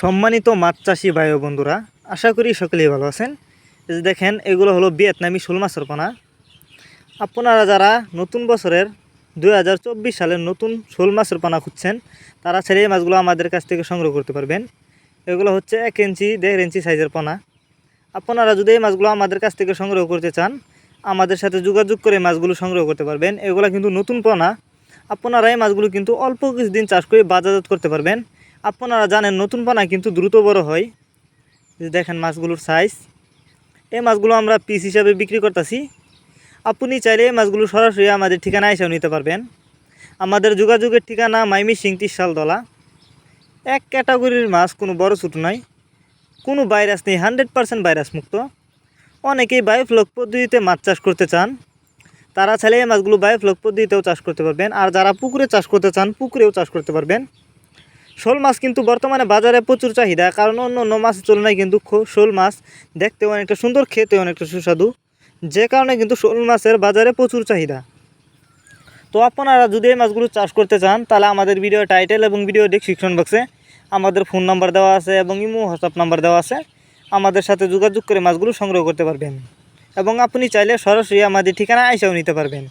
সম্মানিত মাছ চাষি ভাই ও বন্ধুরা, আশা করি সকলেই ভালো আছেন। এই যে দেখেন, এগুলো হলো ভিয়েতনামি শোল মাছের পোনা। আপনারা যারা নতুন বছরের 2024 সালের নতুন শোল মাছের পোনা খুঁজছেন, তারা ছেড়ে এই মাছগুলো আমাদের কাছ থেকে সংগ্রহ করতে পারবেন। এগুলো হচ্ছে 1 ইঞ্চি 1.5 ইঞ্চি সাইজের পোনা। আপনারা যদি এই মাছগুলো আমাদের কাছ থেকে সংগ্রহ করতে চান, আমাদের সাথে যোগাযোগ করে মাছগুলো সংগ্রহ করতে পারবেন। এগুলো কিন্তু নতুন পোনা। আপনারা এই মাছগুলো কিন্তু অল্প কিছুদিন চাষ করে বাজারজাত করতে পারবেন। আপনারা জানেন নতুন পোনা কিন্তু দ্রুত বড় হয়। দেখেন মাছগুলোর সাইজ। এই মাছগুলো আমরা পিস হিসাবে বিক্রি করতেছি। আপনি চাইলে এই মাছগুলো সরাসরি আমাদের ঠিকানায় এসেও নিতে পারবেন। আমাদের যোগাযোগের ঠিকানা মাইমিসিং ত্রিশালতলা। এক ক্যাটাগরির মাছ, কোনো বড় ছোটো নয়, কোনো ভাইরাস নেই, 100% ভাইরাস মুক্ত। অনেকেই বায়োফ্লক পদ্ধতিতে মাছ চাষ করতে চান, তারা চাইলে এই মাছগুলো বায়োফ্লক পদ্ধতিতেও চাষ করতে পারবেন। আর যারা পুকুরে চাষ করতে চান, পুকুরেও চাষ করতে পারবেন। শোল মাছ কিন্তু বর্তমানে বাজারে প্রচুর চাহিদা, কারণ অন্য অন্য মাছের তুলনায় কিন্তু শোল মাছ দেখতে অনেকটা সুন্দর, খেতে অনেকটা সুস্বাদু, যে কারণে কিন্তু শোল মাছের বাজারে প্রচুর চাহিদা। তো আপনারা যদি এই মাছগুলো চাষ করতে চান, তাহলে আমাদের ভিডিও টাইটেল এবং ভিডিও ডেসক্রিপশন বক্সে আমাদের ফোন নাম্বার দেওয়া আছে এবং ইমো হোয়াটসঅ্যাপ নাম্বার দেওয়া আছে। আমাদের সাথে যোগাযোগ করে মাছগুলো সংগ্রহ করতে পারবেন এবং আপনি চাইলে সরাসরি আমাদের ঠিকানায় এসেও নিতে পারবেন।